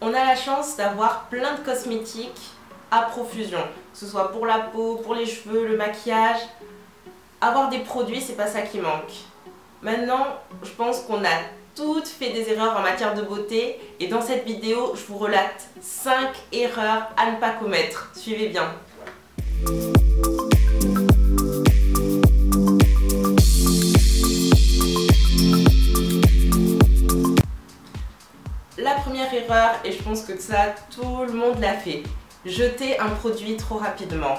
On a la chance d'avoir plein de cosmétiques à profusion, que ce soit pour la peau, pour les cheveux, le maquillage. Avoir des produits, c'est pas ça qui manque. Maintenant, je pense qu'on a toutes fait des erreurs en matière de beauté et dans cette vidéo, je vous relate 5 erreurs à ne pas commettre. Suivez bien. La première erreur, et je pense que ça, tout le monde l'a fait, jeter un produit trop rapidement.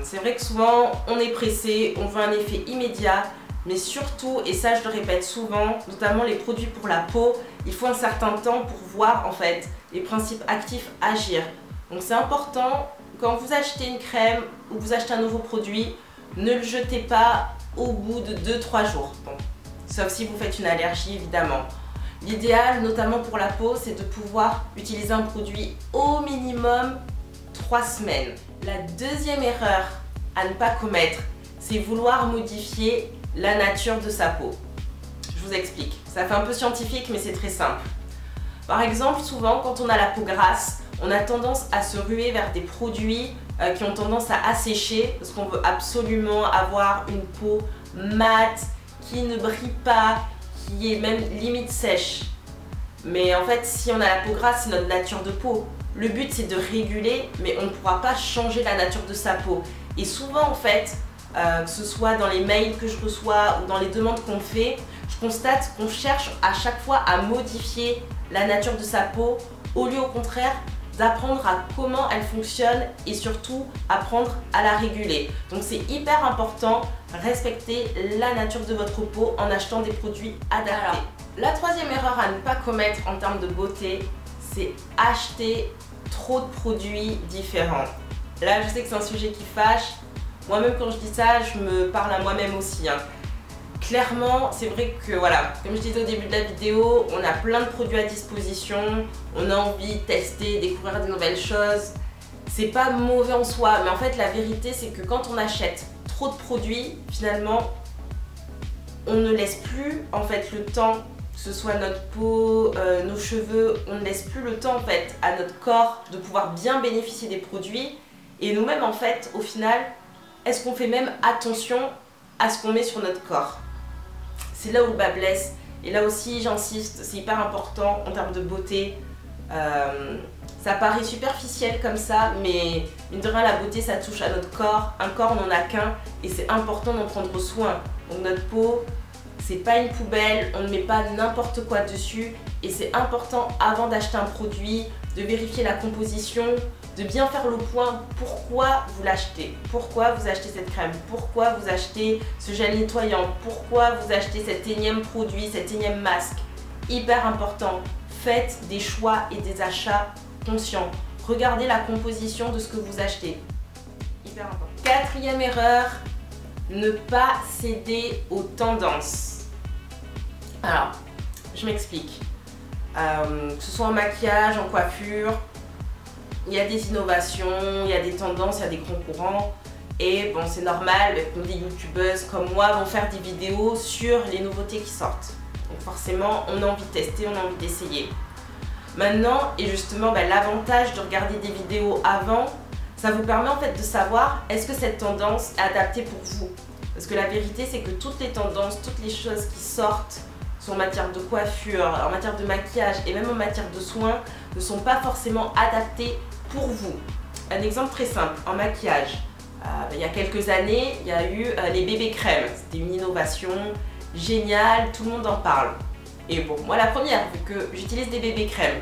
C'est vrai que souvent, on est pressé, on veut un effet immédiat, mais surtout, et ça je le répète souvent, notamment les produits pour la peau, il faut un certain temps pour voir en fait les principes actifs agir. Donc c'est important, quand vous achetez une crème ou vous achetez un nouveau produit, ne le jetez pas au bout de 2-3 jours. Bon, sauf si vous faites une allergie évidemment. L'idéal, notamment pour la peau, c'est de pouvoir utiliser un produit au minimum 3 semaines. La deuxième erreur à ne pas commettre, c'est vouloir modifier la nature de sa peau. Je vous explique. Ça fait un peu scientifique, mais c'est très simple. Par exemple, souvent, quand on a la peau grasse, on a tendance à se ruer vers des produits qui ont tendance à assécher parce qu'on veut absolument avoir une peau mate, qui ne brille pas, qui est même limite sèche. Mais en fait, si on a la peau grasse, c'est notre nature de peau. Le but, c'est de réguler, mais on ne pourra pas changer la nature de sa peau. Et souvent, en fait, que ce soit dans les mails que je reçois ou dans les demandes qu'on fait, je constate qu'on cherche à chaque fois à modifier la nature de sa peau au lieu au contraire d'apprendre à comment elle fonctionne et surtout apprendre à la réguler. Donc c'est hyper important, respecter la nature de votre peau en achetant des produits adaptés. Alors, la troisième erreur à ne pas commettre en termes de beauté, c'est acheter trop de produits différents. Là, je sais que c'est un sujet qui fâche. Moi-même, quand je dis ça, je me parle à moi-même aussi. Clairement, c'est vrai que voilà, comme je disais au début de la vidéo, on a plein de produits à disposition, on a envie de tester, découvrir de nouvelles choses. C'est pas mauvais en soi, mais en fait, la vérité, c'est que quand on achète trop de produits, finalement, on ne laisse plus en fait le temps, que ce soit notre peau, nos cheveux, on ne laisse plus le temps en fait à notre corps de pouvoir bien bénéficier des produits. Et nous-mêmes, en fait, au final, est-ce qu'on fait même attention à ce qu'on met sur notre corps? C'est là où le bas blesse. Et là aussi, j'insiste, c'est hyper important en termes de beauté. Ça paraît superficiel comme ça, mais mine de rien, la beauté, ça touche à notre corps. Un corps, on n'en a qu'un et c'est important d'en prendre soin. Donc notre peau, c'est pas une poubelle, on ne met pas n'importe quoi dessus. Et c'est important, avant d'acheter un produit, de vérifier la composition, de bien faire le point, pourquoi vous l'achetez, pourquoi vous achetez cette crème, pourquoi vous achetez ce gel nettoyant, pourquoi vous achetez cet énième produit, cet énième masque. Hyper important, faites des choix et des achats conscients. Regardez la composition de ce que vous achetez. Hyper important. Quatrième erreur, ne pas céder aux tendances. Alors, je m'explique. Que ce soit en maquillage, en coiffure, il y a des innovations, il y a des tendances, il y a des concurrents. Et bon, c'est normal, les youtubeuses comme moi vont faire des vidéos sur les nouveautés qui sortent. Donc forcément, on a envie de tester, on a envie d'essayer. Maintenant, et justement, l'avantage de regarder des vidéos avant, ça vous permet en fait de savoir est-ce que cette tendance est adaptée pour vous. Parce que la vérité, c'est que toutes les tendances, toutes les choses qui sortent, en matière de coiffure, en matière de maquillage et même en matière de soins, ne sont pas forcément adaptées pour vous. Un exemple très simple, en maquillage. Il y a quelques années, il y a eu les bébés crèmes. C'était une innovation géniale, tout le monde en parle. Et bon, moi la première, vu que j'utilise des bébés crèmes.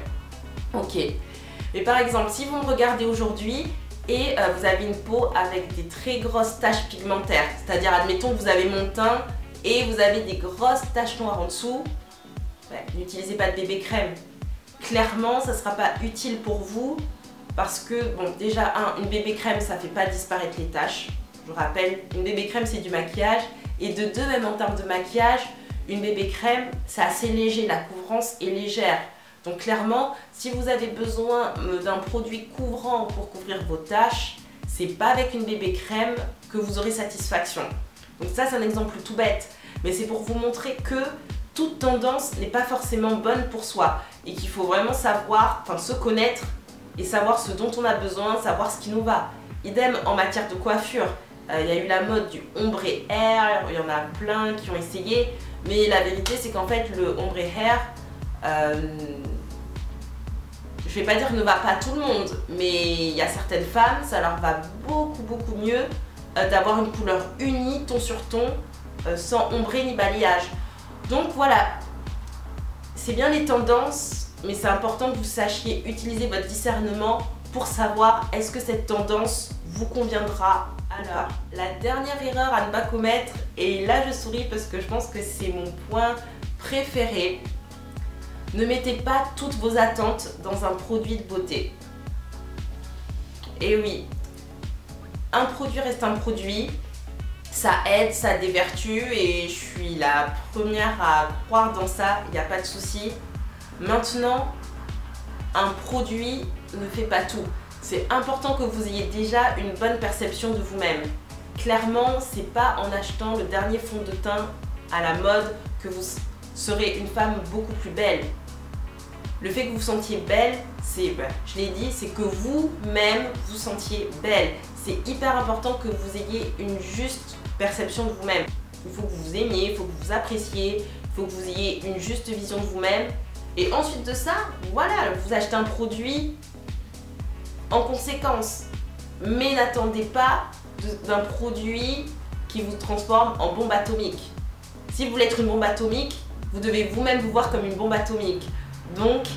Ok. Mais par exemple, si vous me regardez aujourd'hui et vous avez une peau avec des très grosses taches pigmentaires, c'est-à-dire admettons que vous avez mon teint et vous avez des grosses taches noires en dessous, n'utilisez pas de bébé crème. Clairement, ça ne sera pas utile pour vous parce que, bon, déjà, une bébé crème, ça ne fait pas disparaître les taches. Je vous rappelle, une bébé crème, c'est du maquillage. Et de deux, même en termes de maquillage, une bébé crème, c'est assez léger, la couvrance est légère. Donc clairement, si vous avez besoin d'un produit couvrant pour couvrir vos taches, c'est pas avec une bébé crème que vous aurez satisfaction. Donc ça, c'est un exemple tout bête, mais c'est pour vous montrer que toute tendance n'est pas forcément bonne pour soi et qu'il faut vraiment savoir, se connaître et savoir ce dont on a besoin, savoir ce qui nous va. Idem en matière de coiffure. Il y a eu la mode du ombre hair, il y en a plein qui ont essayé, mais la vérité c'est qu'en fait le ombre hair, je vais pas dire ne va pas à tout le monde, mais il y a certaines femmes, ça leur va beaucoup mieux d'avoir une couleur unie, ton sur ton, sans ombré ni balayage. Donc voilà, c'est bien les tendances, mais c'est important que vous sachiez utiliser votre discernement pour savoir est-ce que cette tendance vous conviendra. Alors, la dernière erreur à ne pas commettre, et là je souris parce que je pense que c'est mon point préféré, ne mettez pas toutes vos attentes dans un produit de beauté. Et oui, un produit reste un produit, ça aide, ça a des vertus et je suis la première à croire dans ça, il n'y a pas de souci. Maintenant, un produit ne fait pas tout. C'est important que vous ayez déjà une bonne perception de vous-même. Clairement, c'est pas en achetant le dernier fond de teint à la mode que vous serez une femme beaucoup plus belle. Le fait que vous vous sentiez belle, c'est, je l'ai dit, c'est que vous-même vous sentiez belle. C'est hyper important que vous ayez une juste perception de vous-même. Il faut que vous vous aimiez, il faut que vous vous appréciez, il faut que vous ayez une juste vision de vous-même. Et ensuite de ça, voilà, vous achetez un produit en conséquence. Mais n'attendez pas d'un produit qui vous transforme en bombe atomique. Si vous voulez être une bombe atomique, vous devez vous-même vous voir comme une bombe atomique. Donc,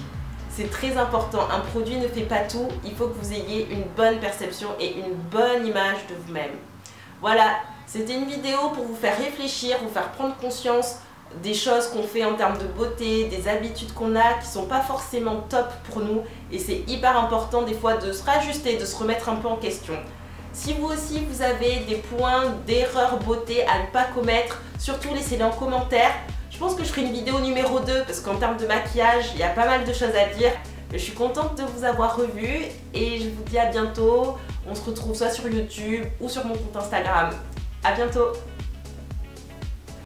c'est très important. Un produit ne fait pas tout. Il faut que vous ayez une bonne perception et une bonne image de vous-même. Voilà, c'était une vidéo pour vous faire réfléchir, vous faire prendre conscience des choses qu'on fait en termes de beauté, des habitudes qu'on a qui sont pas forcément top pour nous. Et c'est hyper important des fois de se rajuster, de se remettre un peu en question. Si vous aussi vous avez des points d'erreur beauté à ne pas commettre, surtout laissez-les en commentaire. Je pense que je ferai une vidéo numéro 2 parce qu'en termes de maquillage, il y a pas mal de choses à dire. Je suis contente de vous avoir revu et je vous dis à bientôt. On se retrouve soit sur YouTube ou sur mon compte Instagram. À bientôt!